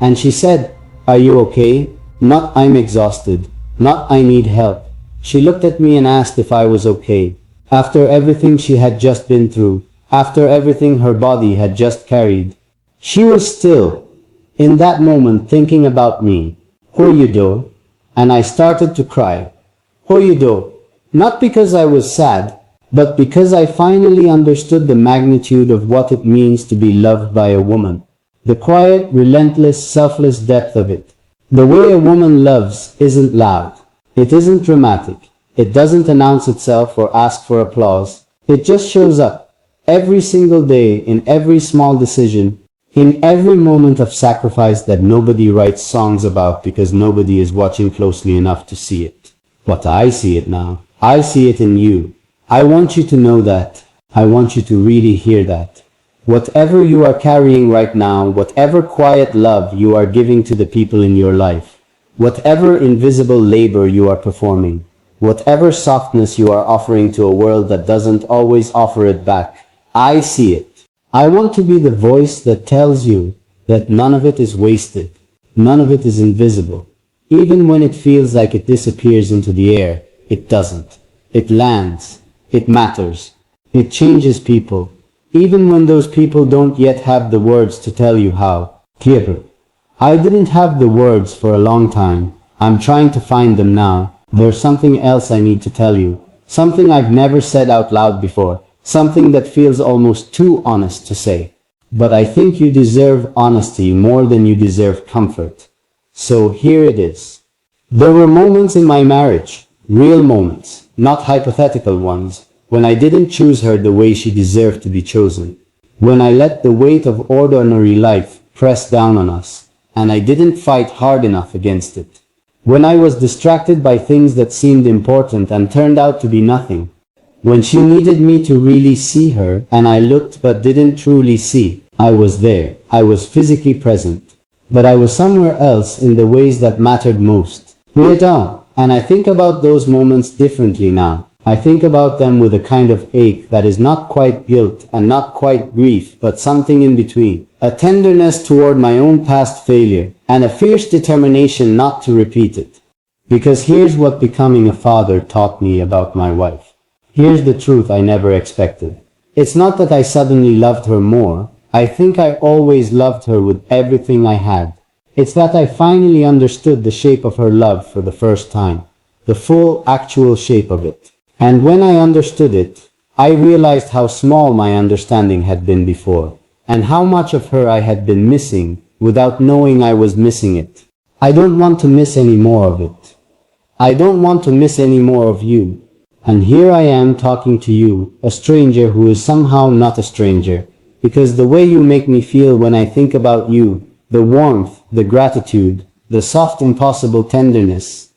And she said, "Are you okay?" Not "I'm exhausted." Not "I need help." She looked at me and asked if I was okay. After everything she had just been through, after everything her body had just carried, she was still, in that moment, thinking about me. "How you do?" And I started to cry. "How you do?" Not because I was sad, but because I finally understood the magnitude of what it means to be loved by a woman. The quiet, relentless, selfless depth of it. The way a woman loves isn't loud. It isn't dramatic. It doesn't announce itself or ask for applause. It just shows up. Every single day, in every small decision, in every moment of sacrifice that nobody writes songs about because nobody is watching closely enough to see it. But I see it now. I see it in you. I want you to know that. I want you to really hear that. Whatever you are carrying right now, whatever quiet love you are giving to the people in your life, whatever invisible labor you are performing, whatever softness you are offering to a world that doesn't always offer it back, I see it. I want to be the voice that tells you that none of it is wasted, none of it is invisible. Even when it feels like it disappears into the air, it doesn't. It lands. It matters. It changes people. Even when those people don't yet have the words to tell you how. Clear. I didn't have the words for a long time. I'm trying to find them now. There's something else I need to tell you. Something I've never said out loud before. Something that feels almost too honest to say. But I think you deserve honesty more than you deserve comfort. So here it is. There were moments in my marriage, real moments, not hypothetical ones, when I didn't choose her the way she deserved to be chosen. When I let the weight of ordinary life press down on us, and I didn't fight hard enough against it. When I was distracted by things that seemed important and turned out to be nothing. When she needed me to really see her, and I looked but didn't truly see. I was there. I was physically present. But I was somewhere else in the ways that mattered most. And I think about those moments differently now. I think about them with a kind of ache that is not quite guilt and not quite grief, but something in between. A tenderness toward my own past failure, and a fierce determination not to repeat it. Because here's what becoming a father taught me about my wife. Here's the truth I never expected. It's not that I suddenly loved her more. I think I always loved her with everything I had. It's that I finally understood the shape of her love for the first time. The full, actual shape of it. And when I understood it, I realized how small my understanding had been before, and how much of her I had been missing without knowing I was missing it. I don't want to miss any more of it. I don't want to miss any more of you. And here I am talking to you, a stranger who is somehow not a stranger, because the way you make me feel when I think about you, the warmth, the gratitude, the soft impossible tenderness,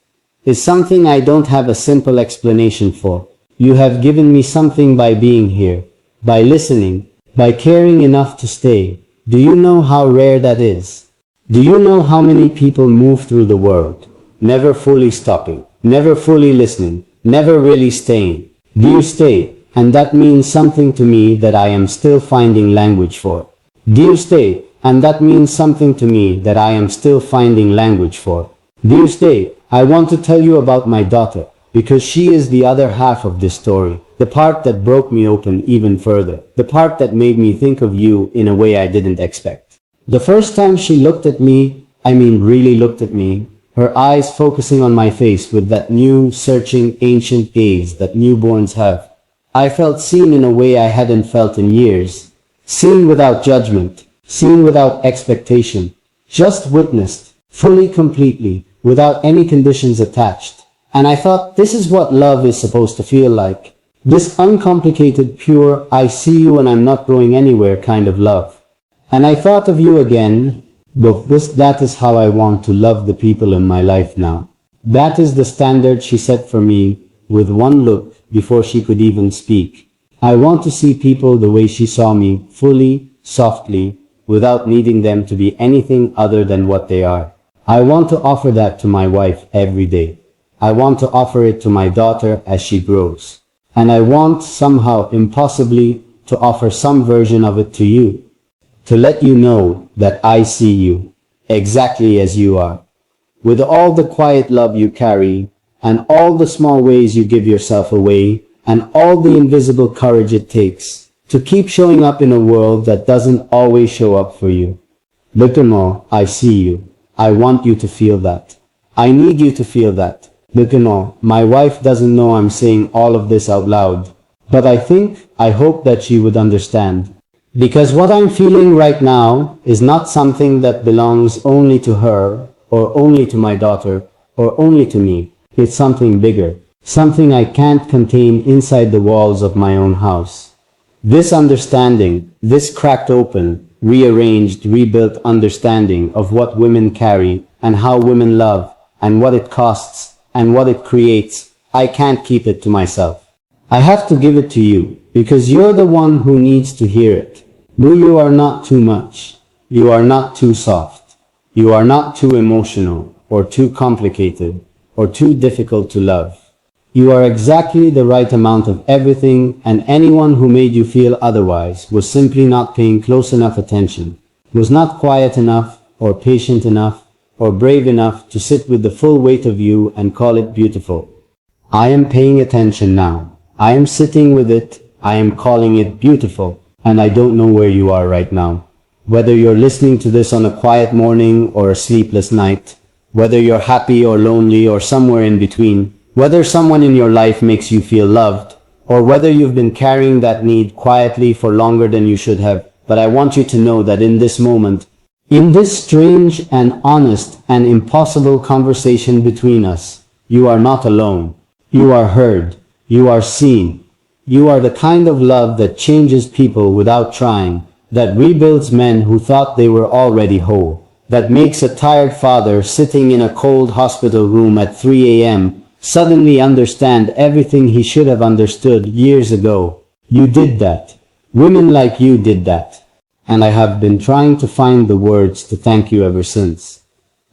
is something I don't have a simple explanation for. You have given me something by being here, by listening, by caring enough to stay. Do you know how rare that is? Do you know how many people move through the world, never fully stopping, never fully listening, never really staying? Do you stay? And that means something to me that I am still finding language for. Do you stay? And that means something to me that I am still finding language for. Do you stay? I want to tell you about my daughter, because she is the other half of this story, the part that broke me open even further, the part that made me think of you in a way I didn't expect. The first time she looked at me, really looked at me, her eyes focusing on my face with that new, searching, ancient gaze that newborns have, I felt seen in a way I hadn't felt in years. Seen without judgment, seen without expectation, just witnessed, fully, completely, without any conditions attached. And I thought, this is what love is supposed to feel like. This uncomplicated, pure, I see you and I'm not going anywhere kind of love. And I thought of you again, but that is how I want to love the people in my life now. That is the standard she set for me with one look before she could even speak. I want to see people the way she saw me, fully, softly, without needing them to be anything other than what they are. I want to offer that to my wife every day. I want to offer it to my daughter as she grows. And I want, somehow, impossibly, to offer some version of it to you. To let you know that I see you. exactly as you are. With all the quiet love you carry, and all the small ways you give yourself away, and all the invisible courage it takes to keep showing up in a world that doesn't always show up for you. Little more, I see you. I want you to feel that. I need you to feel that. Little more, my wife doesn't know I'm saying all of this out loud, but I hope that she would understand. Because what I'm feeling right now is not something that belongs only to her, or only to my daughter, or only to me. It's something bigger, something I can't contain inside the walls of my own house. This understanding, this cracked open, rearranged, rebuilt understanding of what women carry, and how women love, and what it costs, and what it creates, I can't keep it to myself. I have to give it to you, because you're the one who needs to hear it. You are not too much. You are not too soft. You are not too emotional, or too complicated, or too difficult to love. You are exactly the right amount of everything, and anyone who made you feel otherwise was simply not paying close enough attention, was not quiet enough, or patient enough, or brave enough to sit with the full weight of you and call it beautiful. I am paying attention now. I am sitting with it. I am calling it beautiful, and I don't know where you are right now. Whether you're listening to this on a quiet morning or a sleepless night, whether you're happy or lonely or somewhere in between, whether someone in your life makes you feel loved, or whether you've been carrying that need quietly for longer than you should have, but I want you to know that in this moment, in this strange and honest and impossible conversation between us, you are not alone. You are heard. You are seen. You are the kind of love that changes people without trying, that rebuilds men who thought they were already whole, that makes a tired father sitting in a cold hospital room at 3 a.m. suddenly understand everything he should have understood years ago. You did that. Women like you did that. And I have been trying to find the words to thank you ever since.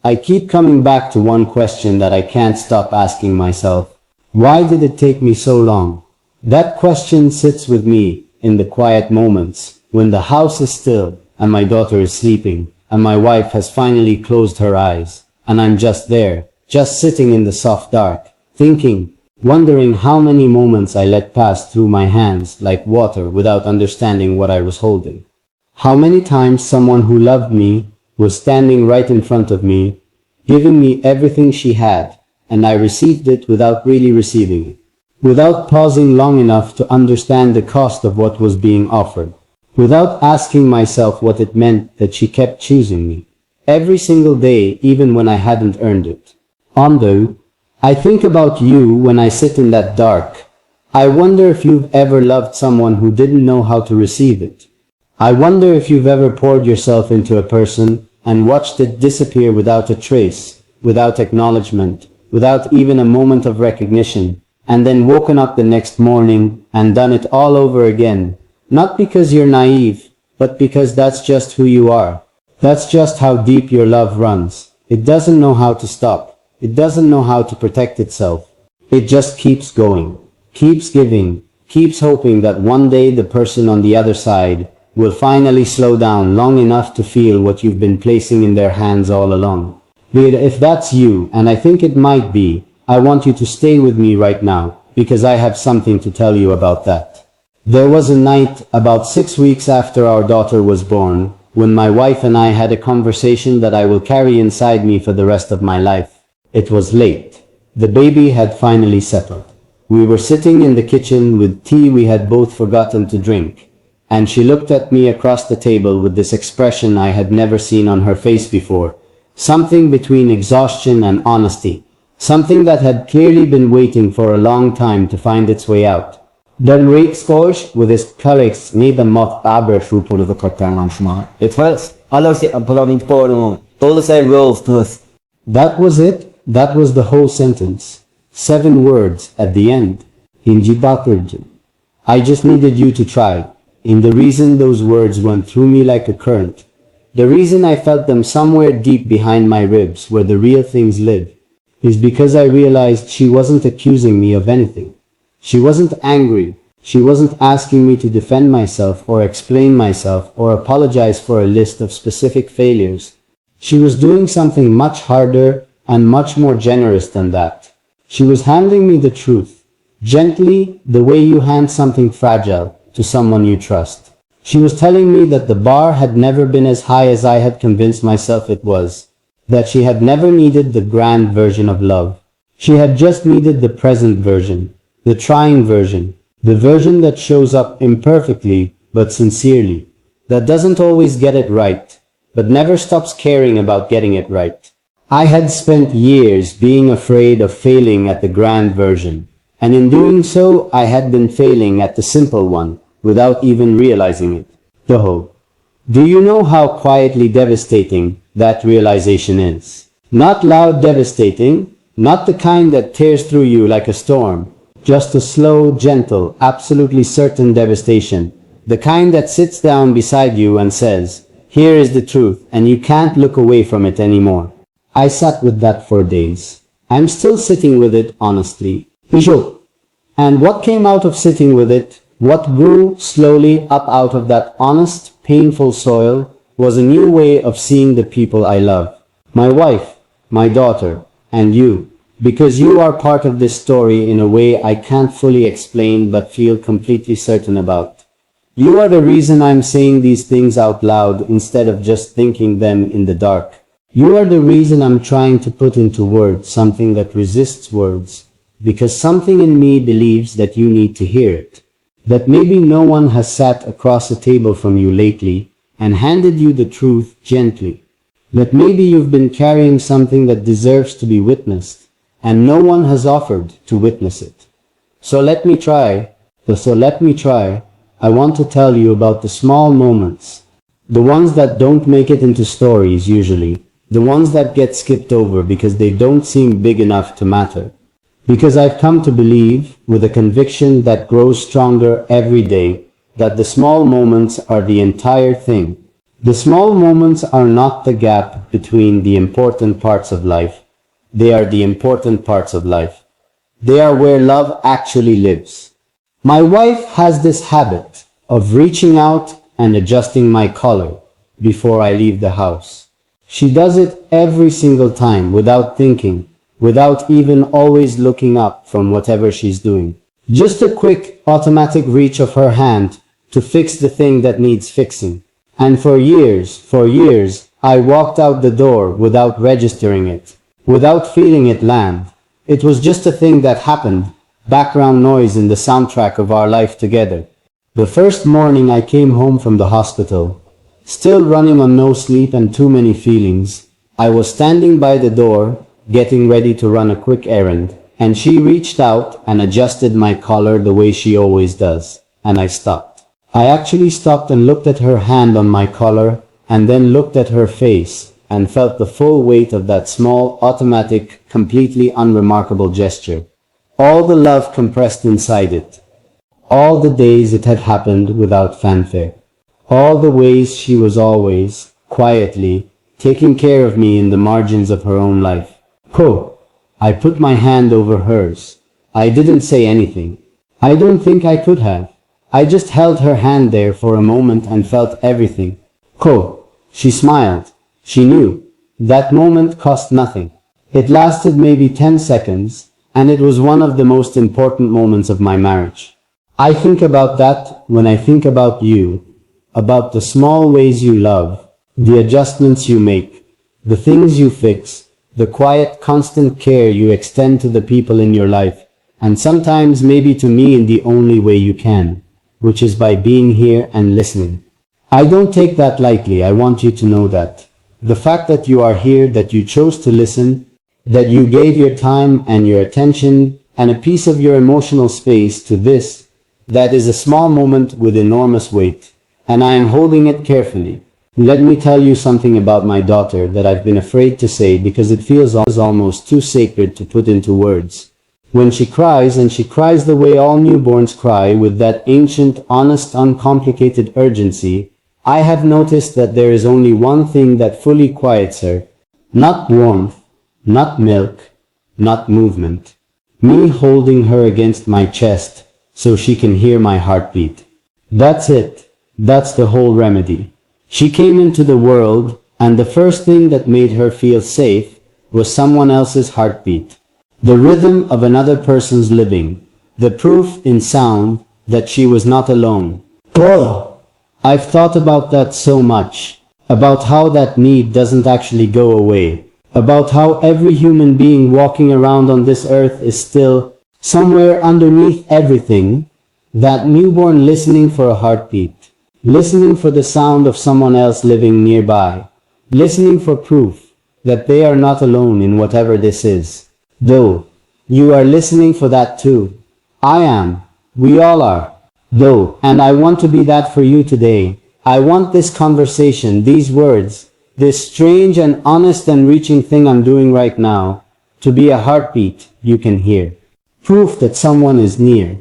I keep coming back to one question that I can't stop asking myself. Why did it take me so long? That question sits with me in the quiet moments, when the house is still, and my daughter is sleeping, and my wife has finally closed her eyes, and I'm just there, just sitting in the soft dark, thinking, wondering how many moments I let pass through my hands like water without understanding what I was holding. How many times someone who loved me was standing right in front of me, giving me everything she had, and I received it without really receiving it, without pausing long enough to understand the cost of what was being offered, without asking myself what it meant that she kept choosing me, every single day even when I hadn't earned it. Although, I think about you when I sit in that dark. I wonder if you've ever loved someone who didn't know how to receive it. I wonder if you've ever poured yourself into a person and watched it disappear without a trace, without acknowledgement, without even a moment of recognition, and then woken up the next morning and done it all over again. Not because you're naive, but because that's just who you are. That's just how deep your love runs. It doesn't know how to stop. It doesn't know how to protect itself. It just keeps going, keeps giving, keeps hoping that one day the person on the other side will finally slow down long enough to feel what you've been placing in their hands all along. If that's you, and I think it might be, I want you to stay with me right now, because I have something to tell you about that. There was a night, about 6 weeks after our daughter was born, when my wife and I had a conversation that I will carry inside me for the rest of my life. It was late. The baby had finally settled. We were sitting in the kitchen with tea we had both forgotten to drink, and she looked at me across the table with this expression I had never seen on her face before, something between exhaustion and honesty, something that had clearly been waiting for a long time to find its way out. Den Riksfors with his colleagues neben mot arbetsro på det korta arrangemang. Det was alla på den på den. All the rules to us. That was it. That was the whole sentence. 7 words at the end. Hindi Bakurjan. I just needed you to try. And the reason those words went through me like a current, the reason I felt them somewhere deep behind my ribs where the real things live, is because I realized she wasn't accusing me of anything. She wasn't angry. She wasn't asking me to defend myself or explain myself or apologize for a list of specific failures. She was doing something much harder and much more generous than that. She was handing me the truth, gently, the way you hand something fragile to someone you trust. She was telling me that the bar had never been as high as I had convinced myself it was, that she had never needed the grand version of love. She had just needed the present version, the trying version, the version that shows up imperfectly but sincerely, that doesn't always get it right, but never stops caring about getting it right. I had spent years being afraid of failing at the grand version, and in doing so I had been failing at the simple one, without even realizing it. Toho. Do you know how quietly devastating that realization is? Not loud devastating, not the kind that tears through you like a storm, just a slow, gentle, absolutely certain devastation, the kind that sits down beside you and says, here is the truth, and you can't look away from it anymore. I sat with that for days. I'm still sitting with it, honestly. And what came out of sitting with it, what grew slowly up out of that honest, painful soil, was a new way of seeing the people I love. My wife, my daughter, and you. Because you are part of this story in a way I can't fully explain but feel completely certain about. You are the reason I'm saying these things out loud instead of just thinking them in the dark. You are the reason I'm trying to put into words something that resists words, because something in me believes that you need to hear it. That maybe no one has sat across a table from you lately and handed you the truth gently. That maybe you've been carrying something that deserves to be witnessed, and no one has offered to witness it. So let me try. I want to tell you about the small moments. The ones that don't make it into stories usually. The ones that get skipped over because they don't seem big enough to matter. Because I've come to believe, with a conviction that grows stronger every day, that the small moments are the entire thing. The small moments are not the gap between the important parts of life. They are the important parts of life. They are where love actually lives. My wife has this habit of reaching out and adjusting my collar before I leave the house. She does it every single time without thinking, without even always looking up from whatever she's doing. Just a quick, automatic reach of her hand to fix the thing that needs fixing. And for years, I walked out the door without registering it, without feeling it land. It was just a thing that happened, background noise in the soundtrack of our life together. The first morning I came home from the hospital, still running on no sleep and too many feelings, I was standing by the door, getting ready to run a quick errand, and she reached out and adjusted my collar the way she always does, and I stopped. I actually stopped and looked at her hand on my collar, and then looked at her face, and felt the full weight of that small, automatic, completely unremarkable gesture. All the love compressed inside it. All the days it had happened without fanfare. All the ways she was always, quietly, taking care of me in the margins of her own life. I put my hand over hers. I didn't say anything. I don't think I could have. I just held her hand there for a moment and felt everything. She smiled. She knew. That moment cost nothing. It lasted maybe 10 seconds, and it was one of the most important moments of my marriage. I think about that when I think about you, about the small ways you love, the adjustments you make, the things you fix, the quiet, constant care you extend to the people in your life, and sometimes maybe to me in the only way you can, which is by being here and listening. I don't take that lightly, I want you to know that. The fact that you are here, that you chose to listen, that you gave your time and your attention and a piece of your emotional space to this, that is a small moment with enormous weight, and I am holding it carefully. Let me tell you something about my daughter that I've been afraid to say because it feels almost too sacred to put into words. When she cries, and she cries the way all newborns cry, with that ancient, honest, uncomplicated urgency, I have noticed that there is only one thing that fully quiets her. Not warmth, not milk, not movement. Me holding her against my chest so she can hear my heartbeat. That's it. That's the whole remedy. She came into the world And the first thing that made her feel safe was someone else's heartbeat. The rhythm of another person's living. The proof in sound that she was not alone. Whoa! I've thought about that so much. About how that need doesn't actually go away. About how every human being walking around on this earth is still, somewhere underneath everything, that newborn listening for a heartbeat. Listening for the sound of someone else living nearby. Listening for proof that they are not alone in whatever this is. Though, you are listening for that too. I am. We all are. Though, and I want to be that for you today. I want this conversation, these words, this strange and honest and reaching thing I'm doing right now, to be a heartbeat you can hear. Proof that someone is near.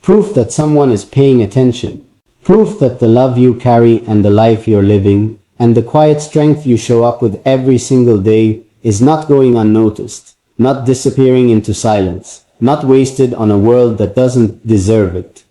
Proof that someone is paying attention. Proof that the love you carry and the life you're living, and the quiet strength you show up with every single day is not going unnoticed, not disappearing into silence, not wasted on a world that doesn't deserve it.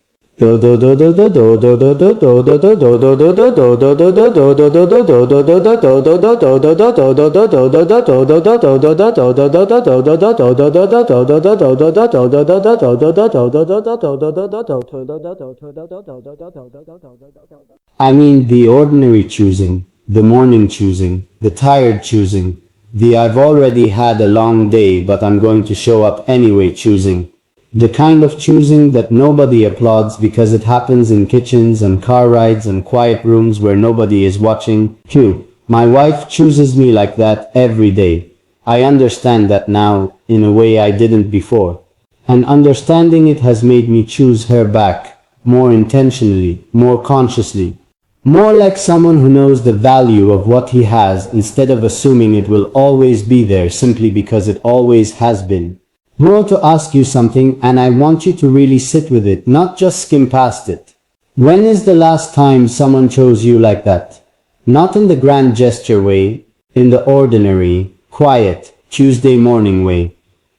I mean the ordinary choosing, the morning choosing, the tired choosing, the I've already had a long day but I'm going to show up anyway choosing. The kind of choosing that nobody applauds because it happens in kitchens and car rides and quiet rooms where nobody is watching. Phew, my wife chooses me like that every day. I understand that now in a way I didn't before. And understanding it has made me choose her back, more intentionally, more consciously. More like someone who knows the value of what he has instead of assuming it will always be there simply because it always has been. I want to ask you something and I want you to really sit with it, not just skim past it. When is the last time someone chose you like that? Not in the grand gesture way, in the ordinary, quiet, Tuesday morning way.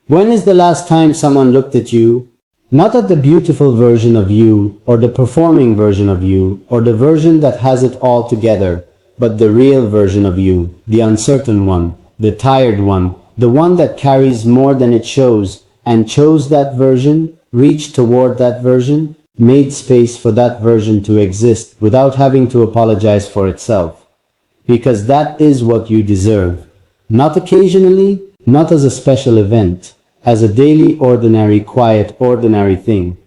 When is the last time someone looked at you? Not at the beautiful version of you, or the performing version of you, or the version that has it all together, but the real version of you, the uncertain one, the tired one, the one that carries more than it shows, and chose that version, reached toward that version, made space for that version to exist without having to apologize for itself. Because that is what you deserve. Not occasionally, not as a special event, as a daily, ordinary, quiet, ordinary thing,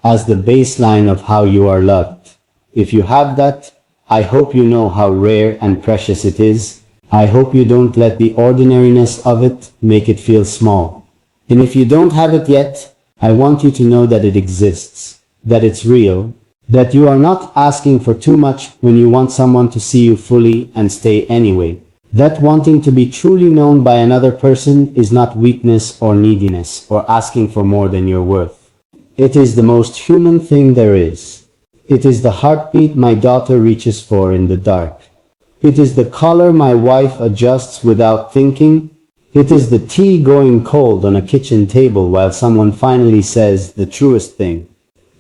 as the baseline of how you are loved. If you have that, I hope you know how rare and precious it is. I hope you don't let the ordinariness of it make it feel small. And if you don't have it yet, I want you to know that it exists, that it's real, that you are not asking for too much when you want someone to see you fully and stay anyway. That wanting to be truly known by another person is not weakness or neediness or asking for more than you're worth. It is the most human thing there is. It is the heartbeat my daughter reaches for in the dark. It is the collar my wife adjusts without thinking. It is the tea going cold on a kitchen table while someone finally says the truest thing.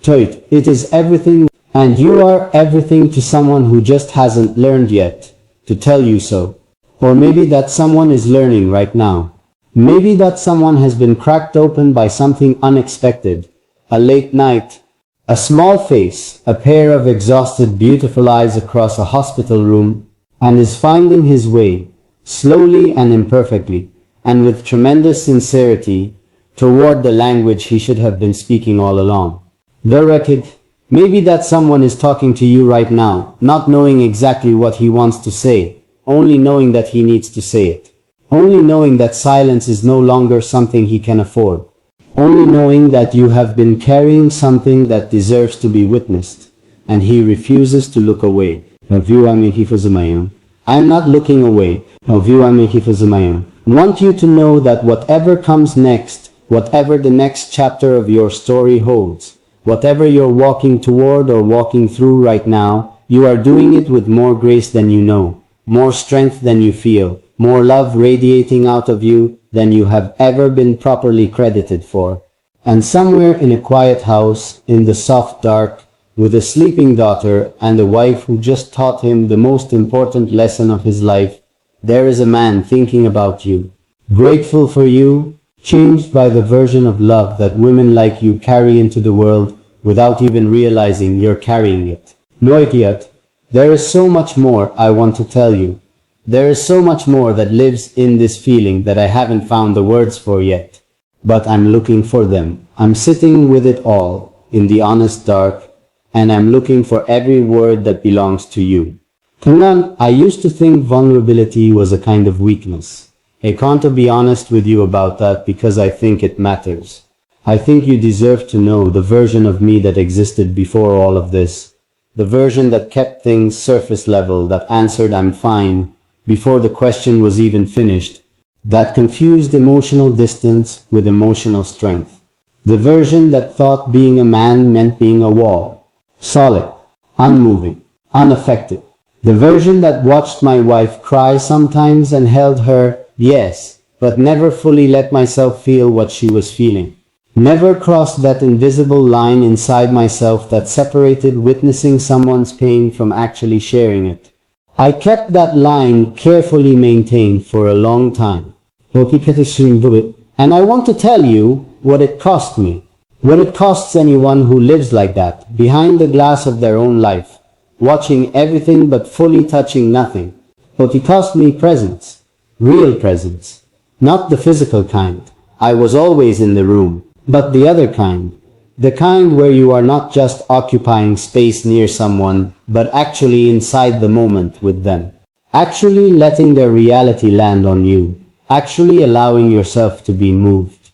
Toit, it is everything, and you are everything to someone who just hasn't learned yet to tell you so. Or maybe that someone is learning right now. Maybe that someone has been cracked open by something unexpected. A late night, a small face, a pair of exhausted, beautiful eyes across a hospital room, and is finding his way, slowly and imperfectly, and with tremendous sincerity, toward the language he should have been speaking all along. The record, maybe that someone is talking to you right now, not knowing exactly what he wants to say, only knowing that he needs to say it. Only knowing that silence is no longer something he can afford. Only knowing that you have been carrying something that deserves to be witnessed, and he refuses to look away. I'm not looking away. Want you to know that whatever comes next, whatever the next chapter of your story holds, whatever you're walking toward or walking through right now, you are doing it with more grace than you know, more strength than you feel, more love radiating out of you than you have ever been properly credited for. And somewhere in a quiet house, in the soft dark, with a sleeping daughter and a wife who just taught him the most important lesson of his life, there is a man thinking about you, grateful for you, changed by the version of love that women like you carry into the world without even realizing you're carrying it. No, yet, there is so much more I want to tell you. There is so much more that lives in this feeling that I haven't found the words for yet. But I'm looking for them. I'm sitting with it all, in the honest dark, and I'm looking for every word that belongs to you. Hamdan, I used to think vulnerability was a kind of weakness. I can't be honest with you about that because I think it matters. I think you deserve to know the version of me that existed before all of this. The version that kept things surface level, that answered I'm fine before the question was even finished, that confused emotional distance with emotional strength. The version that thought being a man meant being a wall, solid, unmoving, unaffected. The version that watched my wife cry sometimes and held her, yes, but never fully let myself feel what she was feeling. Never crossed that invisible line inside myself that separated witnessing someone's pain from actually sharing it. I kept that line carefully maintained for a long time. And I want to tell you what it cost me. What it costs anyone who lives like that, behind the glass of their own life, watching everything but fully touching nothing. It cost me presence. Real presence. Not the physical kind. I was always in the room. But the other kind. The kind where you are not just occupying space near someone, but actually inside the moment with them. Actually letting their reality land on you. Actually allowing yourself to be moved.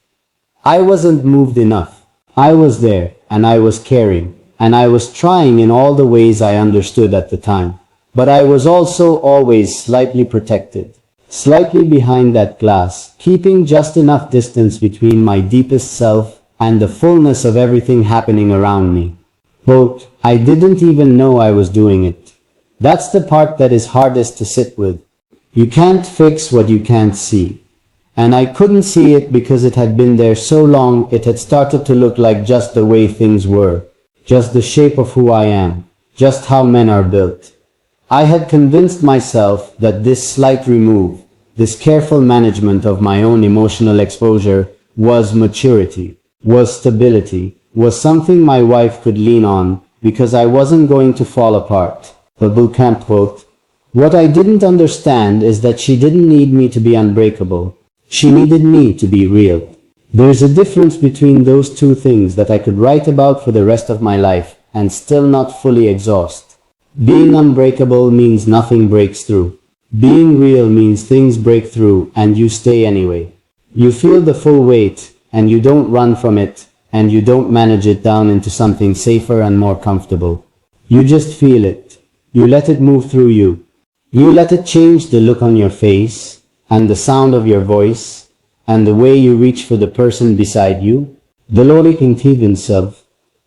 I wasn't moved enough. I was there, and I was caring, and I was trying in all the ways I understood at the time. But I was also always slightly protected. Slightly behind that glass, keeping just enough distance between my deepest self and the fullness of everything happening around me. Quote, I didn't even know I was doing it. That's the part that is hardest to sit with. You can't fix what you can't see. And I couldn't see it because it had been there so long it had started to look like just the way things were. Just the shape of who I am. Just how men are built. I had convinced myself that this slight remove, this careful management of my own emotional exposure was maturity. Was stability, was something my wife could lean on, because I wasn't going to fall apart. Camp quote. What I didn't understand is that she didn't need me to be unbreakable. She needed me to be real. There's a difference between those two things that I could write about for the rest of my life, and still not fully exhaust. Being unbreakable means nothing breaks through. Being real means things break through, and you stay anyway. You feel the full weight, and you don't run from it, and you don't manage it down into something safer and more comfortable. You just feel it. You let it move through you. You let it change the look on your face, and the sound of your voice, and the way you reach for the person beside you. The Lord contained himself,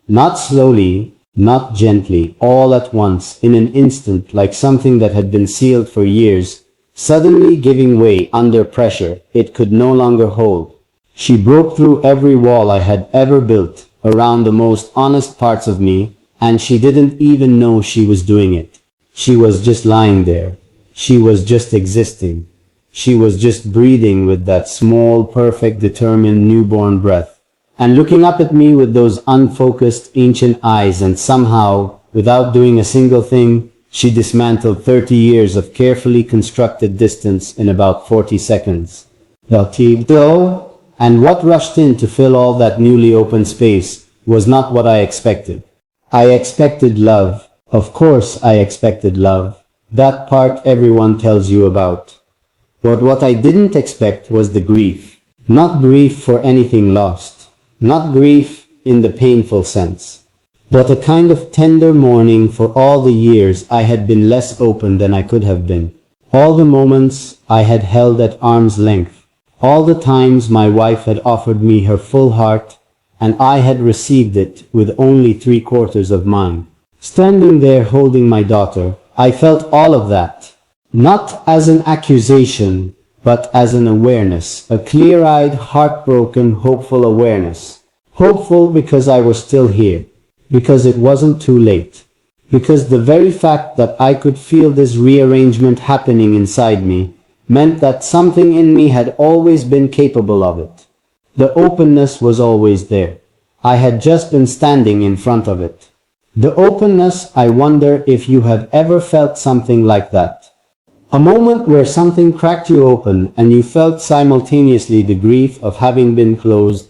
not slowly, not gently, all at once, in an instant, like something that had been sealed for years, suddenly giving way under pressure it could no longer hold. She broke through every wall I had ever built around the most honest parts of me, and she didn't even know she was doing it. She was just lying there. She was just existing. She was just breathing with that small, perfect, determined newborn breath, and looking up at me with those unfocused, ancient eyes, and somehow, without doing a single thing, she dismantled 30 years of carefully constructed distance in about 40 seconds. And what rushed in to fill all that newly opened space was not what I expected. I expected love. Of course I expected love. That part everyone tells you about. But what I didn't expect was the grief. Not grief for anything lost. Not grief in the painful sense. But a kind of tender mourning for all the years I had been less open than I could have been. All the moments I had held at arm's length. All the times my wife had offered me her full heart, and I had received it with only 3/4 of mine. Standing there holding my daughter, I felt all of that. Not as an accusation, but as an awareness. A clear-eyed, heartbroken, hopeful awareness. Hopeful because I was still here. Because it wasn't too late. Because the very fact that I could feel this rearrangement happening inside me meant that something in me had always been capable of it. The openness was always there. I had just been standing in front of it. The openness, I wonder if you have ever felt something like that. A moment where something cracked you open and you felt simultaneously the grief of having been closed,